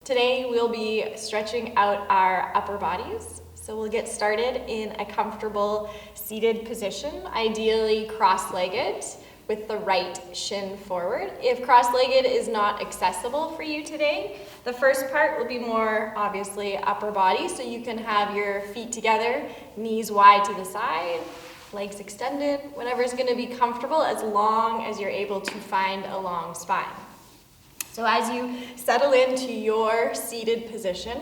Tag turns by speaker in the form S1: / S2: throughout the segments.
S1: Today we'll be stretching out our upper bodies. So we'll get started in a comfortable seated position, ideally cross-legged with the right shin forward. If cross-legged is not accessible for you today, the first part will be more obviously upper body, so you can have your feet together, knees wide to the side, legs extended, whatever's going to be comfortable as long as you're able to find a long spine. So as you settle into your seated position,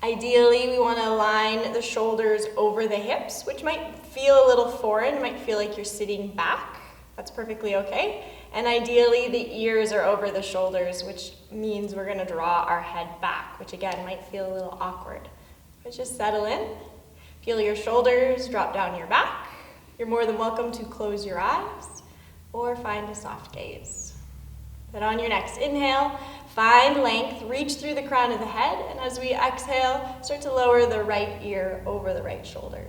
S1: ideally we want to align the shoulders over the hips, which might feel a little foreign, it might feel like you're sitting back. That's perfectly okay. And ideally the ears are over the shoulders, which means we're going to draw our head back, which again might feel a little awkward. But just settle in. Feel your shoulders drop down your back. You're more than welcome to close your eyes or find a soft gaze. Then on your next inhale, find length, reach through the crown of the head, and as we exhale, start to lower the right ear over the right shoulder.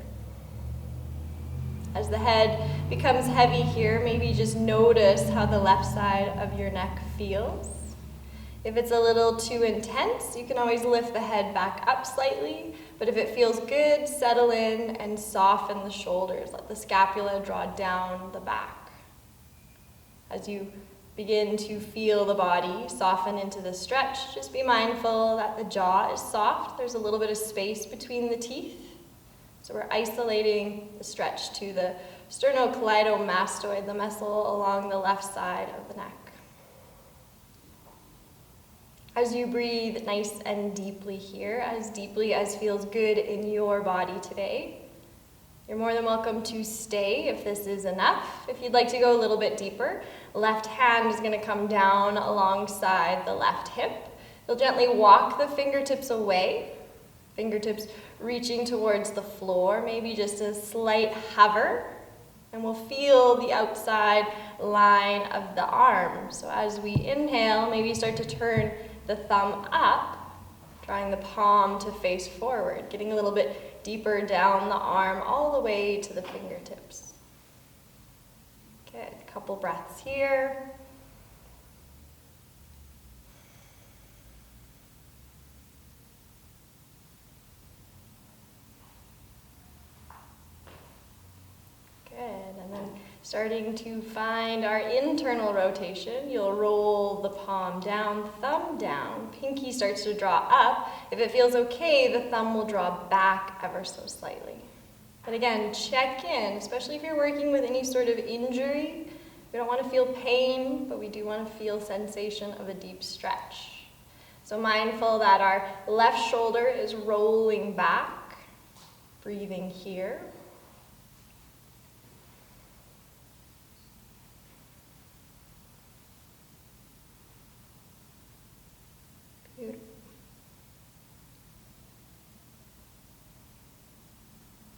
S1: As the head becomes heavy here, maybe just notice how the left side of your neck feels. If it's a little too intense, you can always lift the head back up slightly, but if it feels good, settle in and soften the shoulders. Let the scapula draw down the back. As you begin to feel the body soften into the stretch, just be mindful that the jaw is soft. There's a little bit of space between the teeth. So we're isolating the stretch to the sternocleidomastoid, the muscle along the left side of the neck. As you breathe nice and deeply here, as deeply as feels good in your body today, you're more than welcome to stay if this is enough. If you'd like to go a little bit deeper, left hand is going to come down alongside the left hip. You'll gently walk the fingertips away, fingertips reaching towards the floor, maybe just a slight hover, and we'll feel the outside line of the arm. So as we inhale, maybe start to turn the thumb up, drawing the palm to face forward, getting a little bit deeper down the arm all the way to the fingertips. Good, a couple breaths here. Good, and then starting to find our internal rotation, you'll roll the palm down, thumb down, pinky starts to draw up. If it feels okay, the thumb will draw back ever so slightly. But again, check in, especially if you're working with any sort of injury. We don't want to feel pain, but we do want to feel sensation of a deep stretch. So mindful that our left shoulder is rolling back, breathing here.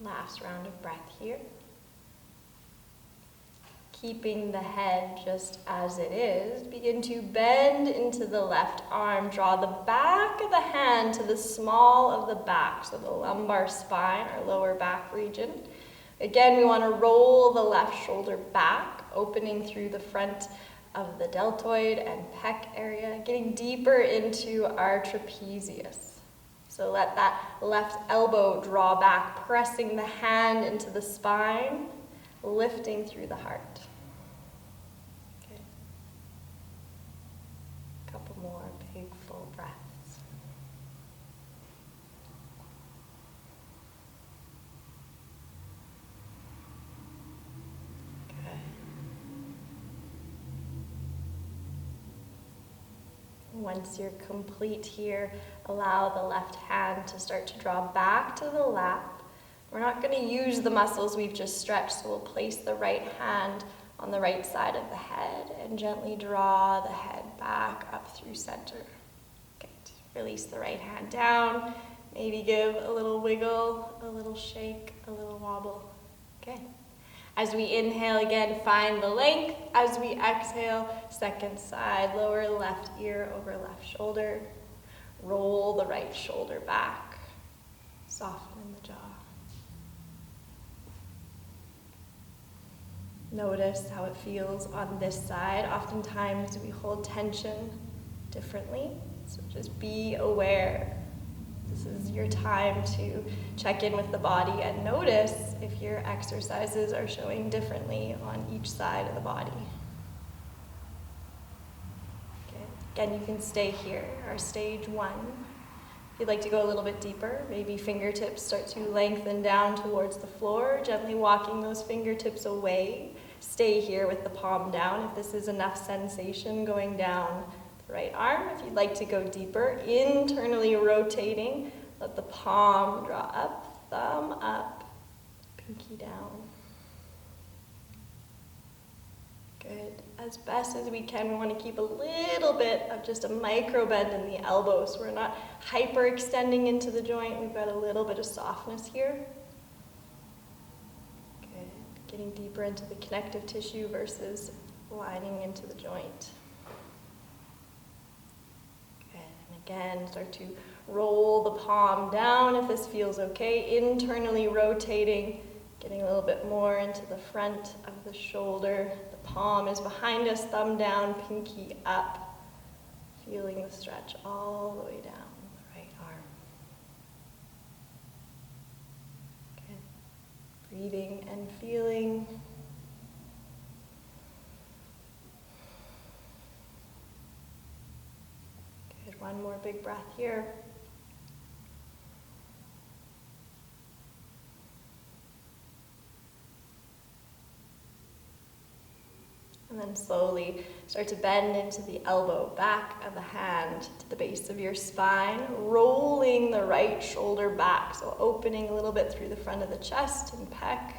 S1: Last round of breath here. Keeping the head just as it is, begin to bend into the left arm. Draw the back of the hand to the small of the back, so the lumbar spine or lower back region. Again, we want to roll the left shoulder back, opening through the front of the deltoid and pec area, getting deeper into our trapezius. So let that left elbow draw back, pressing the hand into the spine, lifting through the heart. Okay. A couple more big full breaths. Good. Once you're complete here, allow the left hand to start to draw back to the lap. We're not going to use the muscles we've just stretched, so we'll place the right hand on the right side of the head and gently draw the head back up through center. Good. Release the right hand down. Maybe give a little wiggle, a little shake, a little wobble. Good. As we inhale again, find the length. As we exhale, second side, lower left ear over left shoulder. Roll the right shoulder back. Soften in the jaw. Notice how it feels on this side. Oftentimes we hold tension differently. So just be aware. This is your time to check in with the body and notice if your exercises are showing differently on each side of the body. Okay. Again, you can stay here, our stage 1. If you'd like to go a little bit deeper, maybe fingertips start to lengthen down towards the floor, gently walking those fingertips away. Stay here with the palm down if this is enough sensation going down the right arm. If you'd like to go deeper, internally rotating, let the palm draw up, thumb up, pinky down. Good. As best as we can, we want to keep a little bit of just a micro bend in the elbow, so we're not hyperextending into the joint. We've got a little bit of softness here. Good. Getting deeper into the connective tissue versus lining into the joint. Good. And again, start to roll the palm down if this feels okay. Internally rotating, getting a little bit more into the front of the shoulder. The palm is behind us, thumb down, pinky up. Feeling the stretch all the way down the right arm. Good. Breathing and feeling. Good. One more big breath here. And then slowly start to bend into the elbow, back of the hand to the base of your spine, rolling the right shoulder back. So opening a little bit through the front of the chest and pec,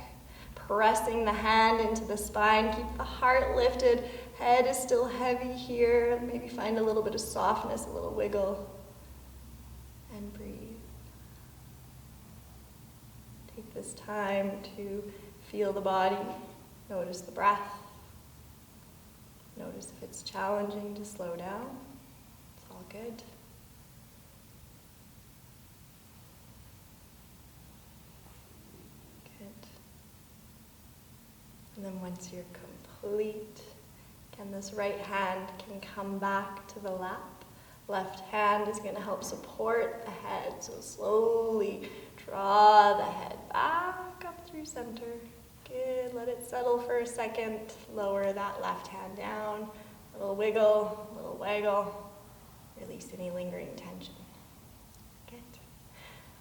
S1: pressing the hand into the spine, keep the heart lifted, head is still heavy here, maybe find a little bit of softness, a little wiggle, and breathe. Take this time to feel the body, notice the breath. Notice if it's challenging to slow down. It's all good. Good. And then once you're complete, again, this right hand can come back to the lap. Left hand is going to help support the head. So slowly draw the head back up through center. Good, let it settle for a second. Lower that left hand down. A little wiggle, a little waggle. Release any lingering tension. Good.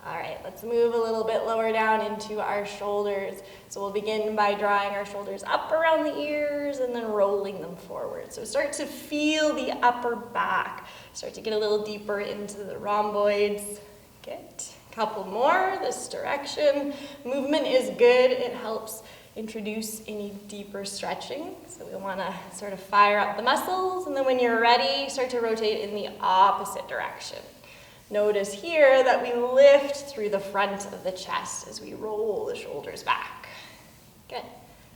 S1: All right, let's move a little bit lower down into our shoulders. So we'll begin by drawing our shoulders up around the ears and then rolling them forward. So start to feel the upper back. Start to get a little deeper into the rhomboids. Good. Couple more this direction. Movement is good. It helps introduce any deeper stretching. So we want to sort of fire up the muscles, and then when you're ready, start to rotate in the opposite direction. Notice here that we lift through the front of the chest as we roll the shoulders back. Good.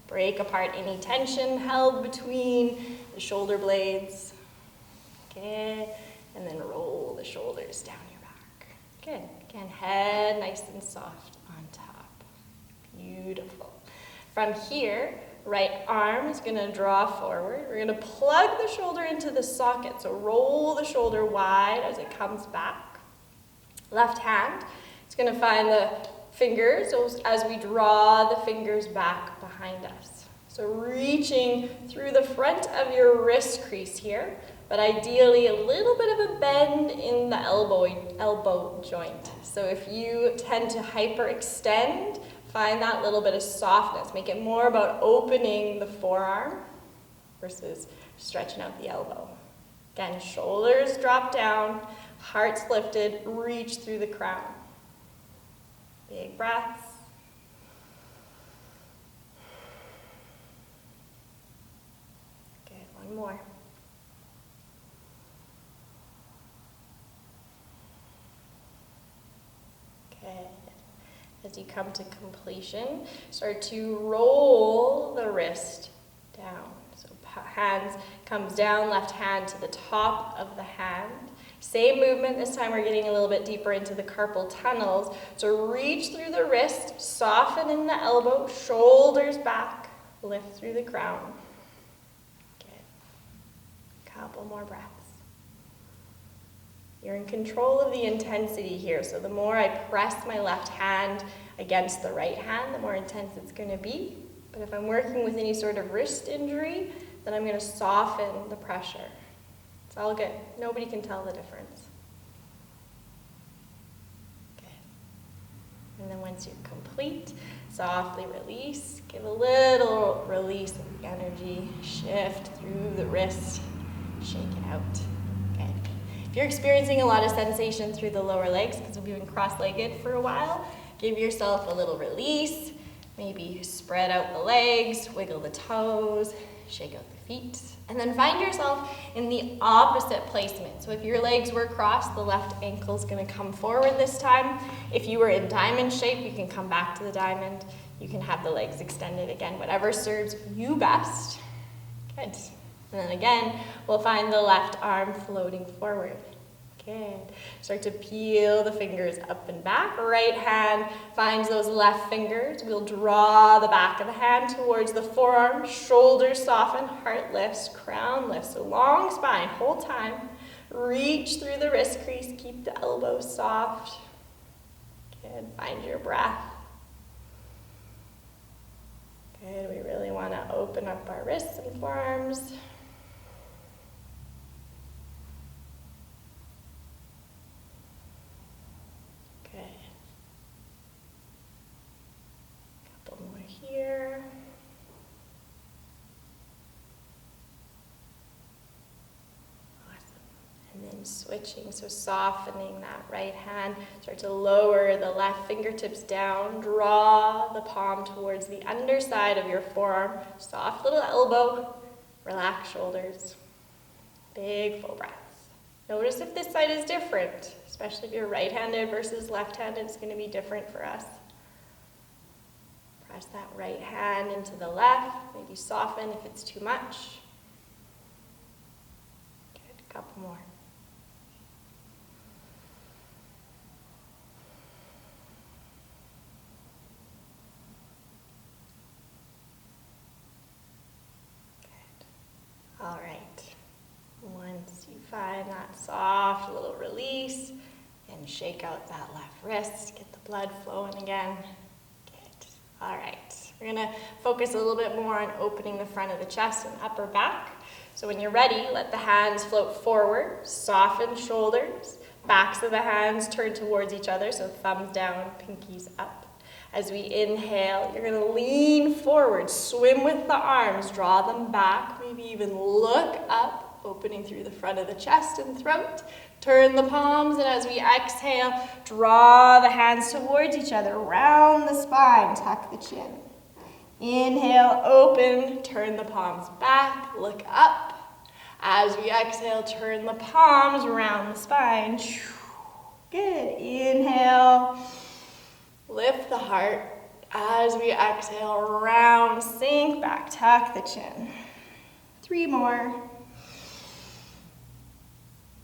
S1: Break apart any tension held between the shoulder blades. Okay. And then roll the shoulders down your back. Good. Again, head nice and soft on top. Beautiful. From here, right arm is going to draw forward. We're going to plug the shoulder into the socket. So roll the shoulder wide as it comes back. Left hand is going to find the fingers as we draw the fingers back behind us. So reaching through the front of your wrist crease here, but ideally a little bit of a bend in the elbow joint. So if you tend to hyperextend, find that little bit of softness. Make it more about opening the forearm versus stretching out the elbow. Again, shoulders drop down, heart's lifted, reach through the crown. Big breaths. Good, one more. As you come to completion, start to roll the wrist down. So hands comes down, left hand to the top of the hand. Same movement, this time we're getting a little bit deeper into the carpal tunnels. So reach through the wrist, soften in the elbow, shoulders back, lift through the crown. Good. Couple more breaths. You're in control of the intensity here, so the more I press my left hand against the right hand, the more intense it's going to be. But if I'm working with any sort of wrist injury, then I'm going to soften the pressure. It's all good. Nobody can tell the difference. Good. And then once you're complete, softly release. Give a little release of the energy. Shift through the wrist. Shake it out. Okay. If you're experiencing a lot of sensation through the lower legs, because we've been cross-legged for a while, give yourself a little release. Maybe spread out the legs, wiggle the toes, shake out the feet. And then find yourself in the opposite placement. So if your legs were crossed, the left ankle is going to come forward this time. If you were in diamond shape, you can come back to the diamond. You can have the legs extended again, whatever serves you best. Good. And then again, we'll find the left arm floating forward. Good. Start to peel the fingers up and back. Right hand finds those left fingers. We'll draw the back of the hand towards the forearm. Shoulders soften, heart lifts, crown lifts. So long spine, whole time. Reach through the wrist crease. Keep the elbows soft. Good. Find your breath. Good. We really want to open up our wrists and forearms. Here. Awesome. And then switching, so softening that right hand. Start to lower the left fingertips down. Draw the palm towards the underside of your forearm. Soft little elbow. Relax shoulders. Big full breaths. Notice if this side is different, especially if you're right-handed versus left-handed, it's going to be different for us. Press that right hand into the left, maybe soften if it's too much. Good, a couple more. Good. All right. Once you find that soft little release, and shake out that left wrist, get the blood flowing again. All right, we're gonna focus a little bit more on opening the front of the chest and upper back. So when you're ready, let the hands float forward, soften shoulders, backs of the hands turn towards each other, so thumbs down, pinkies up. As we inhale, you're gonna lean forward, swim with the arms, draw them back, maybe even look up, opening through the front of the chest and throat. Turn the palms, and as we exhale, draw the hands towards each other, round the spine, tuck the chin. Inhale, open, turn the palms back, look up. As we exhale, turn the palms around the spine. Good. Inhale, lift the heart. As we exhale, round, sink back, tuck the chin. 3 more.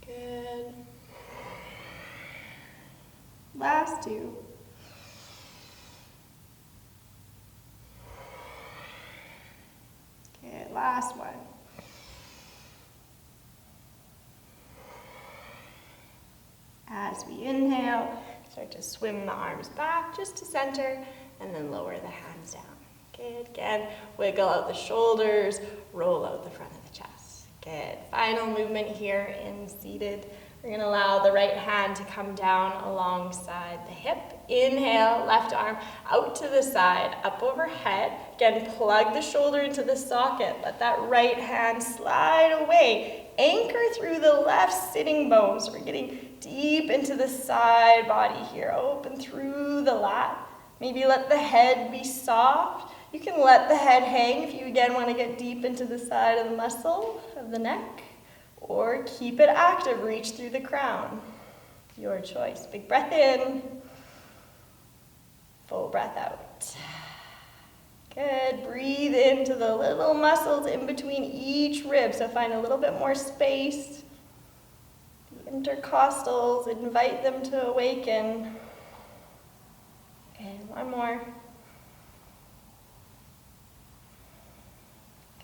S1: Good. Last 2. Good. Last one. As we inhale, start to swim the arms back just to center, and then lower the hands down. Good. Again, wiggle out the shoulders, roll out the front of the chest. Good. Final movement here in seated. We're going to allow the right hand to come down alongside the hip. Inhale, left arm out to the side, up overhead. Again, plug the shoulder into the socket. Let that right hand slide away. Anchor through the left sitting bones. We're getting deep into the side body here. Open through the lat. Maybe let the head be soft. You can let the head hang if you again want to get deep into the side of the muscle of the neck. Or keep it active, reach through the crown. Your choice. Big breath in. Full breath out. Good. Breathe into the little muscles in between each rib. So find a little bit more space. The intercostals, invite them to awaken. And one more.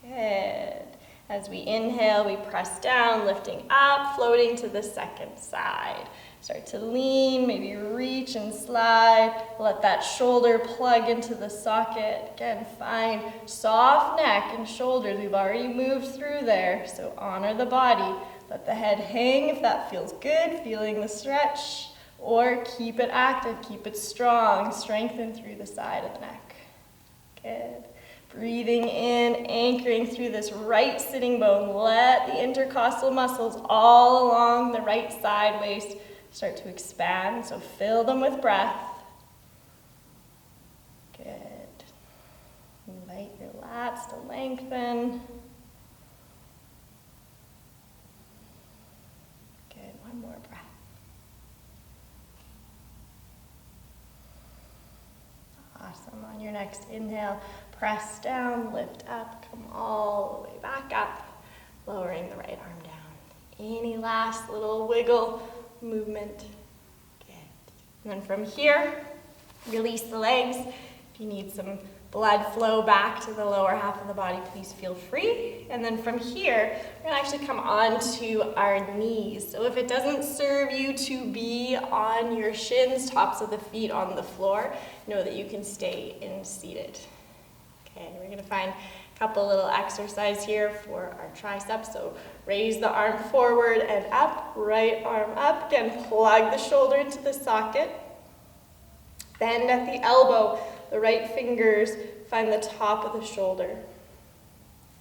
S1: Good. As we inhale, we press down, lifting up, floating to the second side. Start to lean, maybe reach and slide. Let that shoulder plug into the socket. Again, find soft neck and shoulders. We've already moved through there, so honor the body. Let the head hang if that feels good, feeling the stretch, or keep it active, keep it strong, strengthen through the side of the neck. Good. Breathing in, anchoring through this right sitting bone. Let the intercostal muscles all along the right side waist start to expand, so fill them with breath. Good. Invite your lats to lengthen. Good, one more breath. Awesome. On your next inhale, press down, lift up, come all the way back up, lowering the right arm down. Any last little wiggle movement. Good. And then from here, release the legs. If you need some blood flow back to the lower half of the body, please feel free. And then from here, we're gonna actually come onto our knees. So if it doesn't serve you to be on your shins, tops of the feet on the floor, know that you can stay in seated. Okay, we're gonna find a couple little exercise here for our triceps. So raise the arm forward and up, right arm up. Again, plug the shoulder into the socket. Bend at the elbow, the right fingers find the top of the shoulder.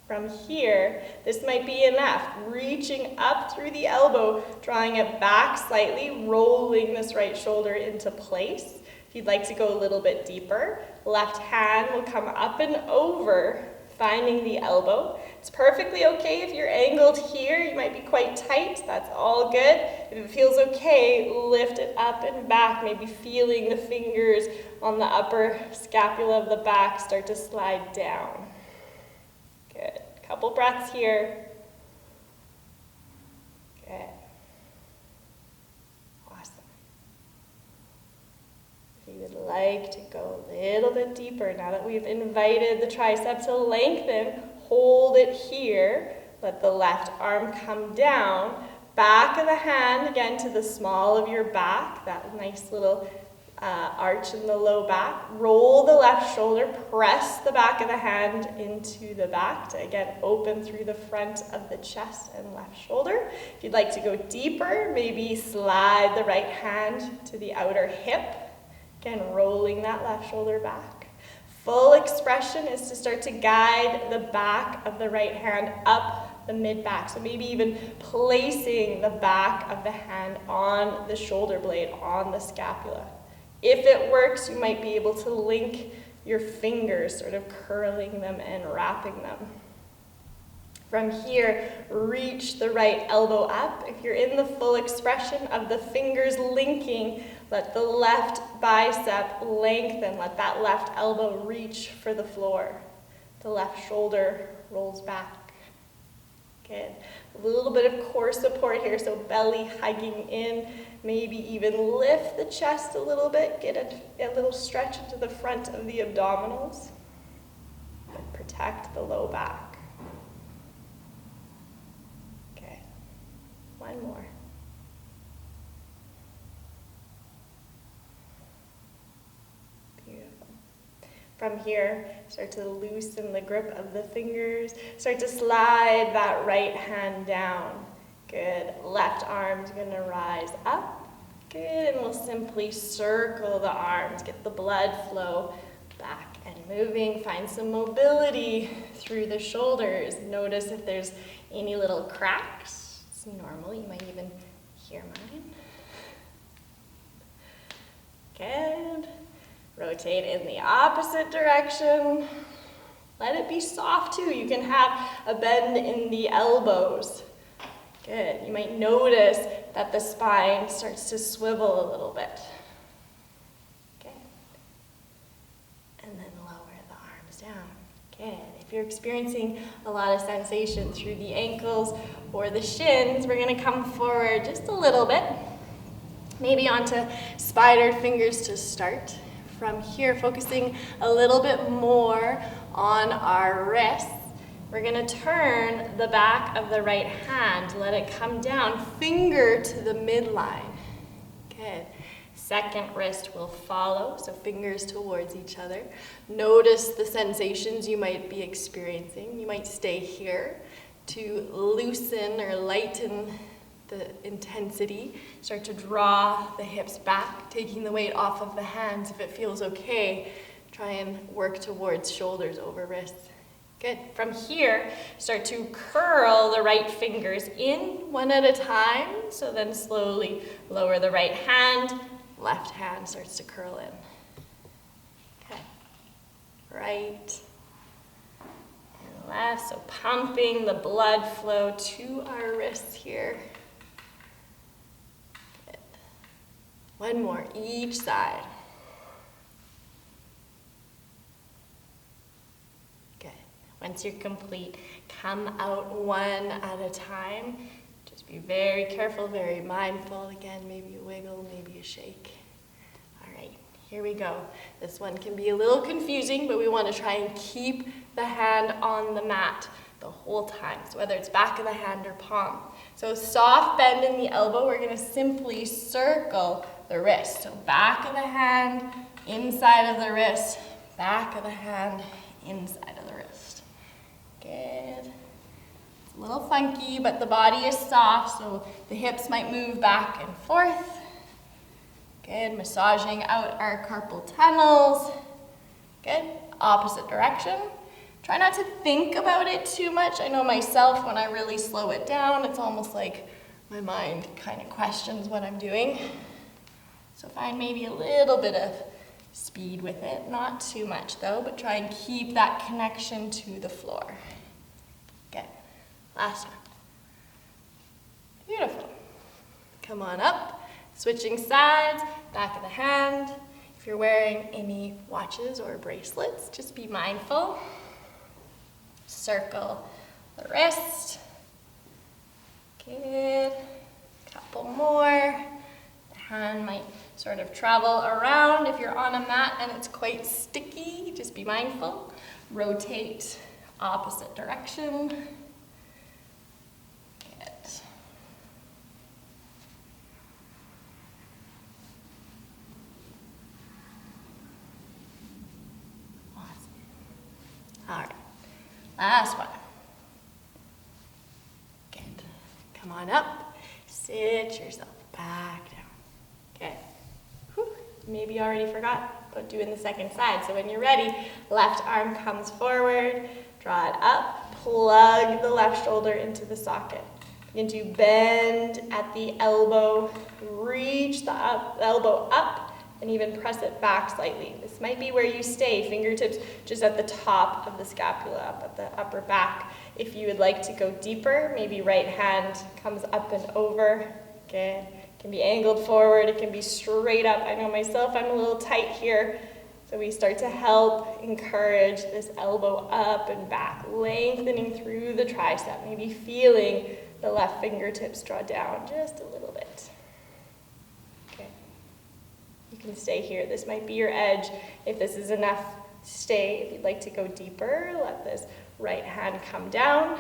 S1: From here, this might be enough. Reaching up through the elbow, drawing it back slightly, rolling this right shoulder into place. If you'd like to go a little bit deeper, left hand will come up and over, finding the elbow. It's perfectly okay if you're angled here. You might be quite tight. That's all good. If it feels okay, lift it up and back, maybe feeling the fingers on the upper scapula of the back start to slide down. Good. Couple breaths here. Good. You would like to go a little bit deeper. Now that we've invited the tricep to lengthen, hold it here. Let the left arm come down. Back of the hand, again, to the small of your back. That nice little arch in the low back. Roll the left shoulder. Press the back of the hand into the back to, again, open through the front of the chest and left shoulder. If you'd like to go deeper, maybe slide the right hand to the outer hip. Again, rolling that left shoulder back. Full expression is to start to guide the back of the right hand up the mid-back. So maybe even placing the back of the hand on the shoulder blade, on the scapula. If it works, you might be able to link your fingers, sort of curling them and wrapping them. From here, reach the right elbow up. If you're in the full expression of the fingers linking, let the left bicep lengthen. Let that left elbow reach for the floor. The left shoulder rolls back. Good. A little bit of core support here, so belly hugging in. Maybe even lift the chest a little bit. Get a little stretch into the front of the abdominals. But protect the low back. One more. Beautiful. From here, start to loosen the grip of the fingers. Start to slide that right hand down. Good. Left arm's going to rise up. Good. And we'll simply circle the arms. Get the blood flow back and moving. Find some mobility through the shoulders. Notice if there's any little cracks. It's normal, you might even hear mine. Good. Rotate in the opposite direction. Let it be soft too. You can have a bend in the elbows. Good. You might notice that the spine starts to swivel a little bit. Good. And then lower the arms down. Good. If you're experiencing a lot of sensation through the ankles or the shins, we're going to come forward just a little bit. Maybe onto spidered fingers to start. From here, focusing a little bit more on our wrists. We're gonna turn the back of the right hand, let it come down, finger to the midline. Good. Second wrist will follow, so fingers towards each other. Notice the sensations you might be experiencing. You might stay here to loosen or lighten the intensity. Start to draw the hips back, taking the weight off of the hands. If it feels okay, try and work towards shoulders over wrists. Good. From here, start to curl the right fingers in one at a time. So then slowly lower the right hand, left hand starts to curl in. Okay. Right and left. So pumping the blood flow to our wrists here. Good. One more, each side. Once you're complete, come out one at a time. Just be very careful, very mindful. Again, maybe a wiggle, maybe a shake. All right, here we go. This one can be a little confusing, but we want to try and keep the hand on the mat the whole time. So whether it's back of the hand or palm. So soft bend in the elbow, we're going to simply circle the wrist. So back of the hand, inside of the wrist, back of the hand, inside of the wrist. Good. It's a little funky, but the body is soft, so the hips might move back and forth. Good. Massaging out our carpal tunnels. Good. Opposite direction. Try not to think about it too much. I know myself, when I really slow it down, it's almost like my mind kind of questions what I'm doing. So find maybe a little bit of speed with it, not too much though, but try and keep that connection to the floor. Good. Last one. Beautiful. Come on up. Switching sides, back of the hand. If you're wearing any watches or bracelets, just be mindful. Circle the wrist. Good. Couple more. The hand might sort of travel around. If you're on a mat and it's quite sticky, just be mindful. Rotate opposite direction. Good. Awesome. All right, last one. Good. Come on up. Sit yourself back down. Good. Maybe you already forgot about doing the second side. So when you're ready, left arm comes forward, draw it up, plug the left shoulder into the socket. Begin to bend at the elbow, reach the elbow up, and even press it back slightly. This might be where you stay, fingertips just at the top of the scapula, up at the upper back. If you would like to go deeper, maybe right hand comes up and over. Good. It can be angled forward, it can be straight up. I know myself, I'm a little tight here. So we start to help encourage this elbow up and back, lengthening through the tricep, maybe feeling the left fingertips draw down just a little bit. Okay. You can stay here. This might be your edge. If this is enough, stay. If you'd like to go deeper, let this right hand come down.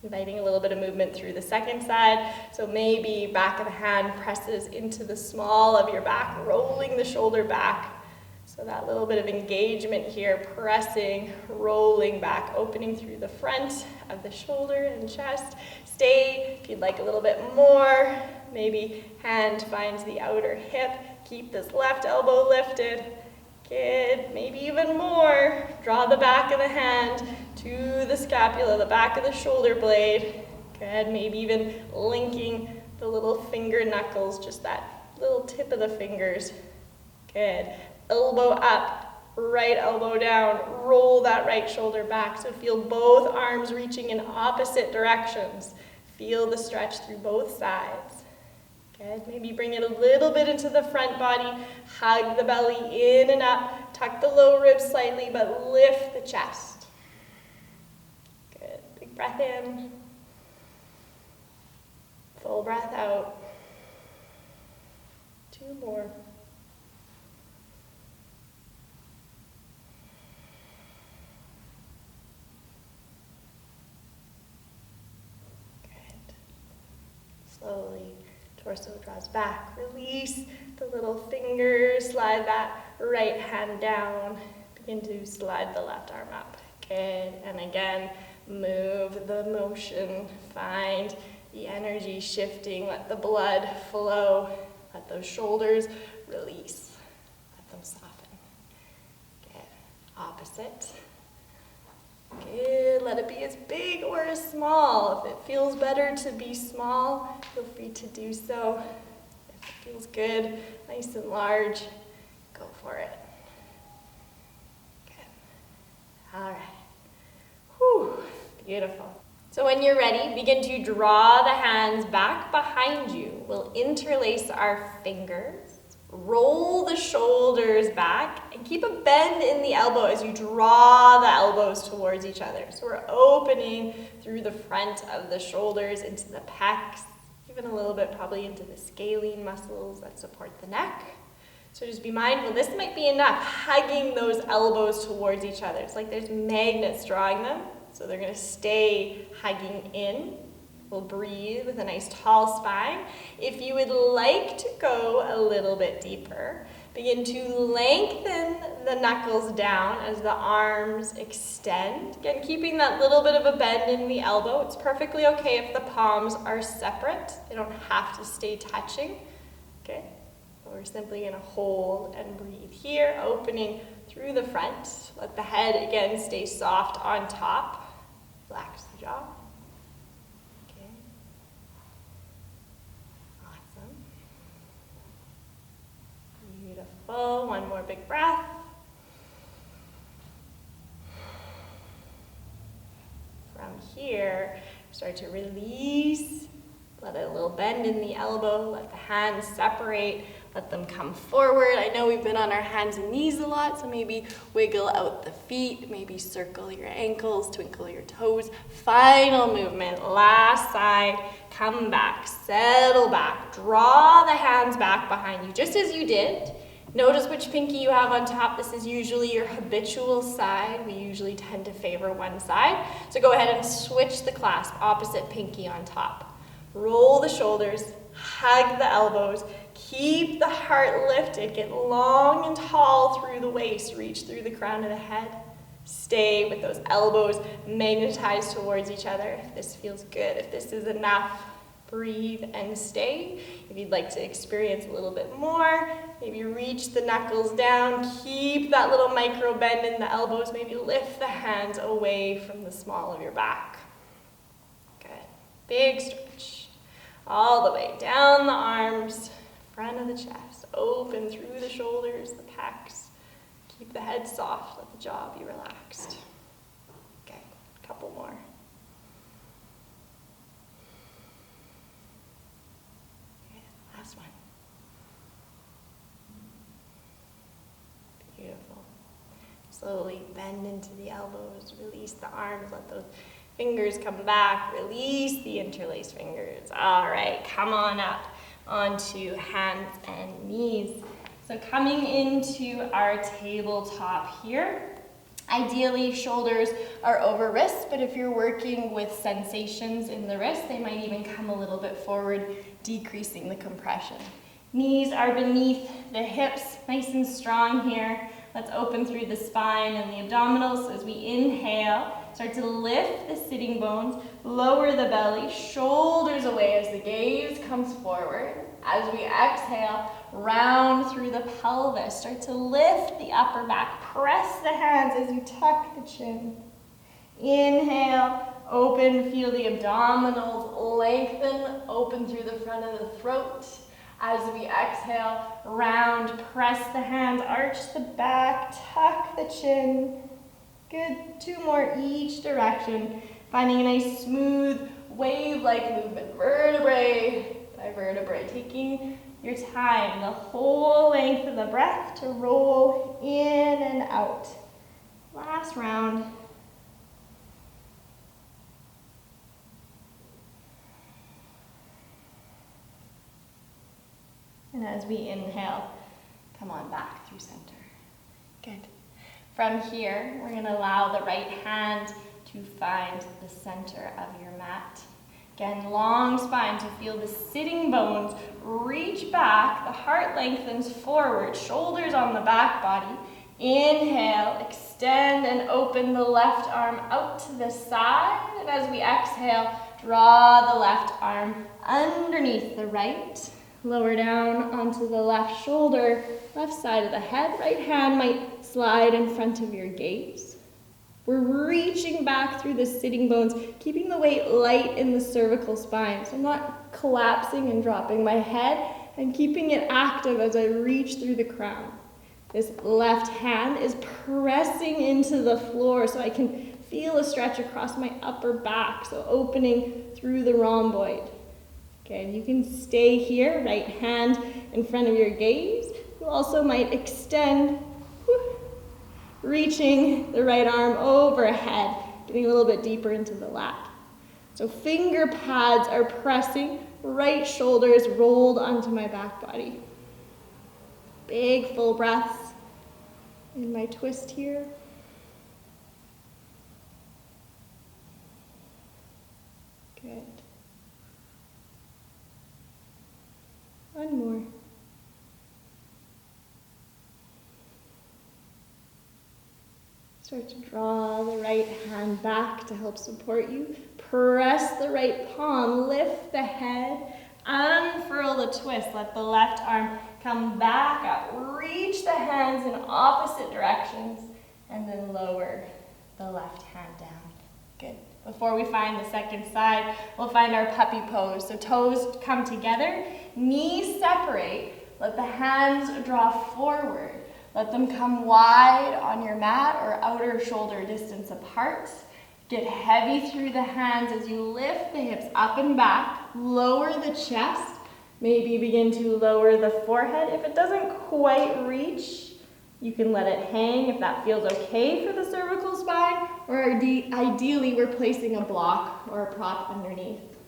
S1: Inviting a little bit of movement through the second side. So maybe back of the hand presses into the small of your back, rolling the shoulder back. So that little bit of engagement here, pressing, rolling back, opening through the front of the shoulder and chest. Stay if you'd like a little bit more. Maybe hand finds the outer hip. Keep this left elbow lifted. Good. Maybe even more. Draw the back of the hand to the scapula, the back of the shoulder blade. Good. Maybe even linking the little finger knuckles, just that little tip of the fingers. Good. Elbow up, right elbow down. Roll that right shoulder back. So feel both arms reaching in opposite directions. Feel the stretch through both sides. Good. Maybe bring it a little bit into the front body. Hug the belly in and up. Tuck the low ribs slightly, but lift the chest. Good. Big breath in. Full breath out. 2 more. Slowly, torso draws back. Release the little fingers. Slide that right hand down. Begin to slide the left arm up. Good. And again, move the motion. Find the energy shifting. Let the blood flow. Let those shoulders release. Let them soften. Good. Opposite. Good. Let it be as big or as small. If it feels better to be small, feel free to do so. If it feels good, nice and large, go for it. Good. All right. Whew. Beautiful. So when you're ready, begin to draw the hands back behind you. We'll interlace our fingers. Roll the shoulders back and keep a bend in the elbow as you draw the elbows towards each other. So we're opening through the front of the shoulders into the pecs, even a little bit probably into the scalene muscles that support the neck. So just be mindful, this might be enough, hugging those elbows towards each other. It's like there's magnets drawing them, so they're going to stay hugging in. We'll breathe with a nice tall spine. If you would like to go a little bit deeper, begin to lengthen the knuckles down as the arms extend. Again, keeping that little bit of a bend in the elbow. It's perfectly okay if the palms are separate. They don't have to stay touching. Okay, we're simply going to hold and breathe here, opening through the front. Let the head again stay soft on top. Relax the jaw. Beautiful. One more big breath. From here, start to release. Let a little bend in the elbow. Let the hands separate. Let them come forward. I know we've been on our hands and knees a lot, so maybe wiggle out the feet. Maybe circle your ankles, twinkle your toes. Final movement. Last side. Come back. Settle back. Draw the hands back behind you, just as you did. Notice which pinky you have on top. This is usually your habitual side. We usually tend to favor one side. So go ahead and switch the clasp, opposite pinky on top. Roll the shoulders, hug the elbows, keep the heart lifted, get long and tall through the waist, reach through the crown of the head. Stay with those elbows magnetized towards each other. If this feels good, if this is enough, breathe and stay. If you'd like to experience a little bit more, maybe reach the knuckles down, keep that little micro bend in the elbows, maybe lift the hands away from the small of your back. Good. Big stretch. All the way down the arms, front of the chest, open through the shoulders, the pecs. Keep the head soft, let the jaw be relaxed. Okay, a couple more. Last one. Beautiful. Slowly bend into the elbows, release the arms, let those fingers come back, release the interlaced fingers. All right, come on up onto hands and knees. So coming into our tabletop here, ideally shoulders are over wrists, but if you're working with sensations in the wrist, they might even come a little bit forward, decreasing the compression. Knees are beneath the hips, nice and strong here. Let's open through the spine and the abdominals. So as we inhale, start to lift the sitting bones, lower the belly, shoulders away as the gaze comes forward. As we exhale, round through the pelvis. Start to lift the upper back. Press the hands as you tuck the chin. Inhale, open, feel the abdominals lengthen, open through the front of the throat. As we exhale, round, press the hands, arch the back, tuck the chin. Good, 2 more each direction. Finding a nice smooth wave-like movement, vertebrae by vertebrae. Taking your time, the whole length of the breath to roll in and out. Last round. And as we inhale, come on back through center. Good. From here, we're going to allow the right hand to find the center of your mat. Again, long spine to feel the sitting bones reach back, the heart lengthens forward, shoulders on the back body. Inhale, extend and open the left arm out to the side. And as we exhale, draw the left arm underneath the right. Lower down onto the left shoulder, left side of the head. Right hand might slide in front of your gaze. We're reaching back through the sitting bones, keeping the weight light in the cervical spine. So I'm not collapsing and dropping my head. I'm keeping it active as I reach through the crown. This left hand is pressing into the floor so I can feel a stretch across my upper back, so opening through the rhomboid. Okay, you can stay here, right hand in front of your gaze. You also might extend, reaching the right arm overhead, getting a little bit deeper into the lap. So finger pads are pressing, right shoulder is rolled onto my back body. Big full breaths in my twist here. Good. One more. Start to draw the right hand back to help support you. Press the right palm, lift the head, unfurl the twist. Let the left arm come back up. Reach the hands in opposite directions and then lower the left hand down. Good. Before we find the second side, we'll find our puppy pose. So toes come together, knees separate. Let the hands draw forward. Let them come wide on your mat or outer shoulder distance apart. Get heavy through the hands as you lift the hips up and back. Lower the chest. Maybe begin to lower the forehead. If it doesn't quite reach, you can let it hang if that feels okay for the cervical spine, or ideally we're placing a block or a prop underneath.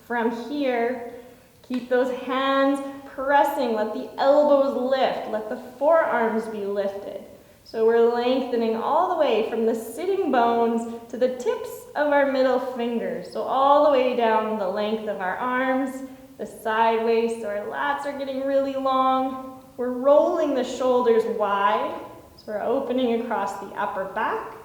S1: From here, keep those hands pressing, let the elbows lift, let the forearms be lifted. So we're lengthening all the way from the sitting bones to the tips of our middle fingers. So all the way down the length of our arms, the sideways, so our lats are getting really long. We're rolling the shoulders wide, so we're opening across the upper back,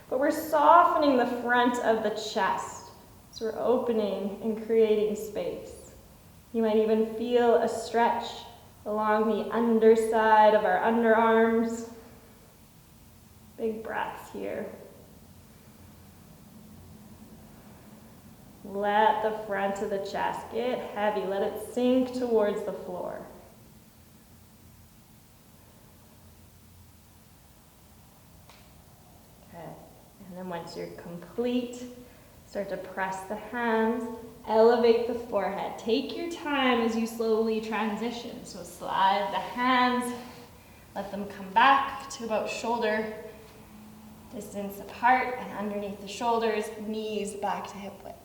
S1: but we're softening the front of the chest. So we're opening and creating space. You might even feel a stretch along the underside of our underarms. Big breaths here. Let the front of the chest get heavy. Let it sink towards the floor. Okay. And then once you're complete, start to press the hands, elevate the forehead. Take your time as you slowly transition. So slide the hands, let them come back to about shoulder distance apart and underneath the shoulders, knees back to hip width.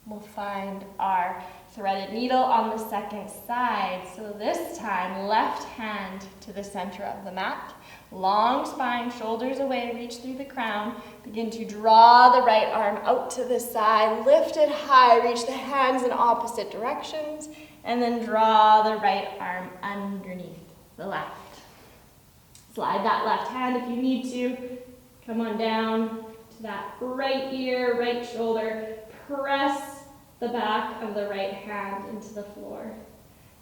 S1: We'll find our threaded needle on the second side. So this time, left hand to the center of the mat. Long spine, shoulders away, reach through the crown. Begin to draw the right arm out to the side. Lift it high, reach the hands in opposite directions. And then draw the right arm underneath the left. Slide that left hand if you need to. Come on down to that right ear, right shoulder. Press the back of the right hand into the floor.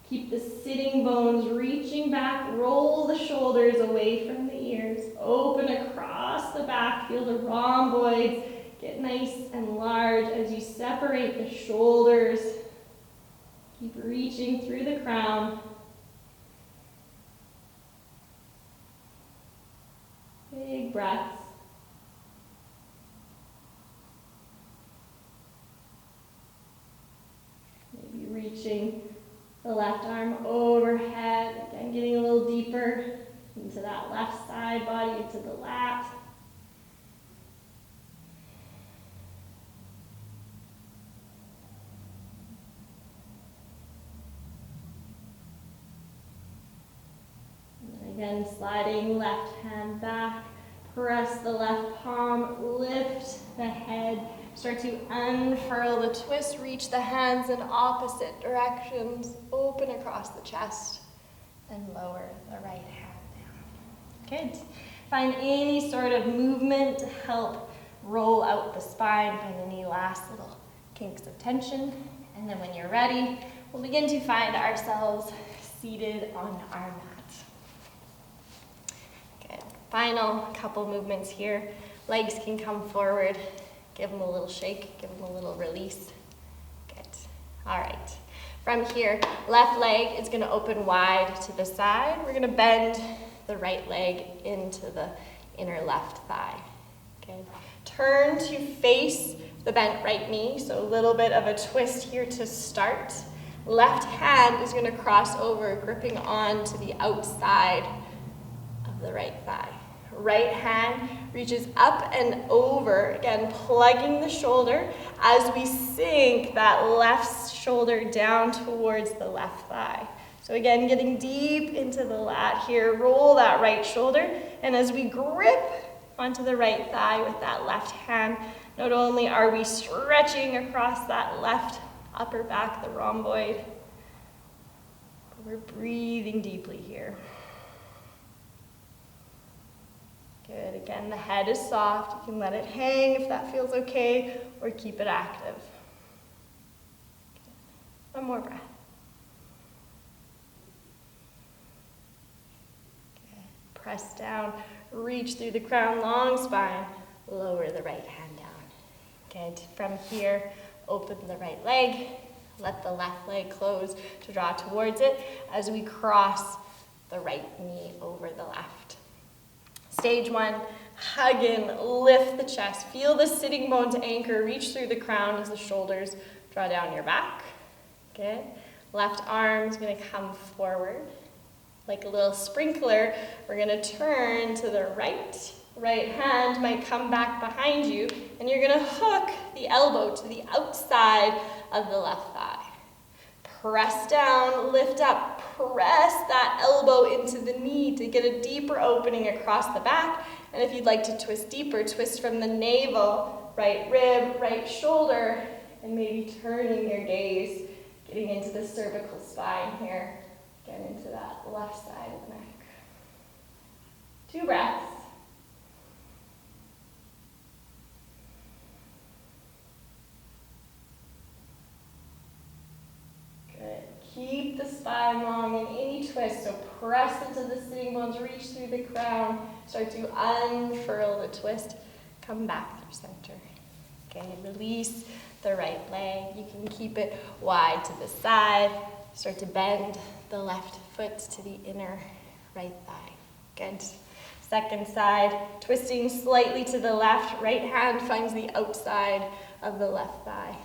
S1: Keep the sitting bones reaching back. Roll the shoulders away from the ears. Open across the back. Feel the rhomboids get nice and large as you separate the shoulders. Keep reaching through the crown. Big breaths. Reaching the left arm overhead, again getting a little deeper into that left side body, into the lat. And again, sliding left hand back, press the left palm, lift the head, start to unfurl the twist, reach the hands in opposite directions, open across the chest, and lower the right hand down. Good. Find any sort of movement to help roll out the spine, find any last little kinks of tension, and then when you're ready, we'll begin to find ourselves seated on our mat. Good. Final couple movements here. Legs can come forward. Give them a little shake, give them a little release. Good. All right. From here, left leg is going to open wide to the side. We're going to bend the right leg into the inner left thigh. Good. Turn to face the bent right knee, so a little bit of a twist here to start. Left hand is going to cross over, gripping on to the outside of the right thigh. Right hand reaches up and over, again plugging the shoulder as we sink that left shoulder down towards the left thigh. So again, getting deep into the lat here, roll that right shoulder, and as we grip onto the right thigh with that left hand, not only are we stretching across that left upper back, the rhomboid, but we're breathing deeply here. Good. Again, the head is soft. You can let it hang if that feels okay, or keep it active. Good. One more breath. Good. Press down, reach through the crown, long spine, lower the right hand down. Good. From here, open the right leg, let the left leg close to draw towards it as we cross the right knee over the left. Stage one, hug in, lift the chest. Feel the sitting bones anchor, reach through the crown as the shoulders draw down your back. Good. Left arm is going to come forward. Like a little sprinkler, we're going to turn to the right. Right hand might come back behind you, and you're going to hook the elbow to the outside of the left thigh. Press down, lift up, press that elbow into the knee to get a deeper opening across the back. And if you'd like to twist deeper, twist from the navel, right rib, right shoulder, and maybe turning your gaze, getting into the cervical spine here, get into that left side of the neck. 2 breaths. Keep the spine long in any twist, so press into the sitting bones, reach through the crown, start to unfurl the twist, come back through center. Okay, release the right leg. You can keep it wide to the side, start to bend the left foot to the inner right thigh. Good. Second side, twisting slightly to the left, right hand finds the outside of the left thigh.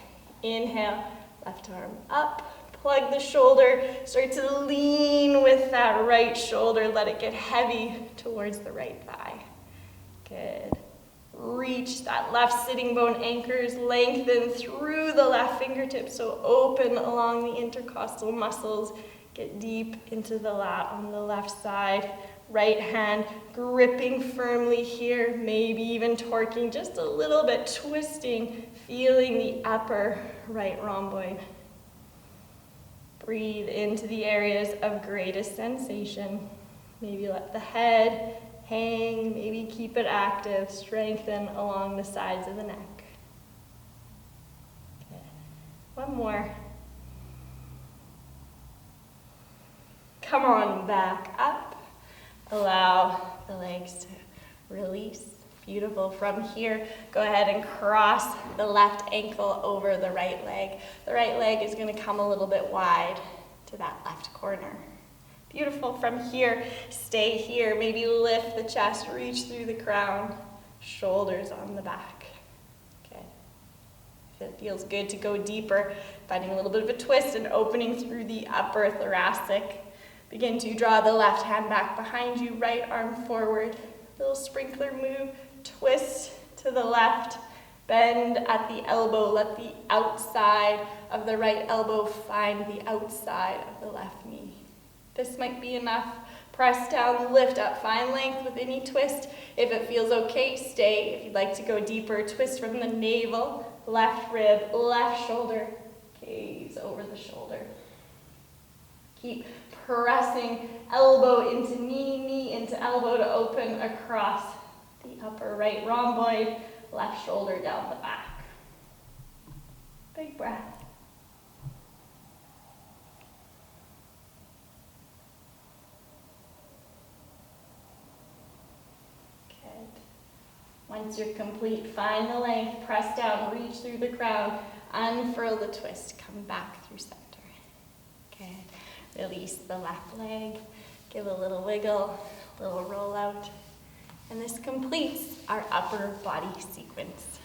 S1: Inhale, left arm up. Plug the shoulder, start to lean with that right shoulder, let it get heavy towards the right thigh. Good. Reach that left sitting bone anchors, lengthen through the left fingertips, so open along the intercostal muscles, get deep into the lat on the left side. Right hand gripping firmly here, maybe even torquing just a little bit, twisting, feeling the upper right rhomboid. Breathe into the areas of greatest sensation. Maybe let the head hang, maybe keep it active, strengthen along the sides of the neck. Good. One more. Come on back up. Allow the legs to release. Beautiful. From here, go ahead and cross the left ankle over the right leg. The right leg is going to come a little bit wide to that left corner. Beautiful. From here, stay here. Maybe lift the chest, reach through the crown, shoulders on the back. Okay. If it feels good to go deeper, finding a little bit of a twist and opening through the upper thoracic. Begin to draw the left hand back behind you, right arm forward. Little sprinkler move. Twist to the left, bend at the elbow, let the outside of the right elbow find the outside of the left knee. This might be enough. Press down, lift up, find length with any twist. If it feels okay, stay. If you'd like to go deeper, twist from the navel, left rib, left shoulder, gaze over the shoulder. Keep pressing elbow into knee, knee into elbow to open across the upper right rhomboid, left shoulder down the back. Big breath. Good. Once you're complete, find the length, press down, reach through the crown, unfurl the twist, come back through center. Good. Release the left leg, give a little wiggle, a little roll out, and this completes our upper body sequence.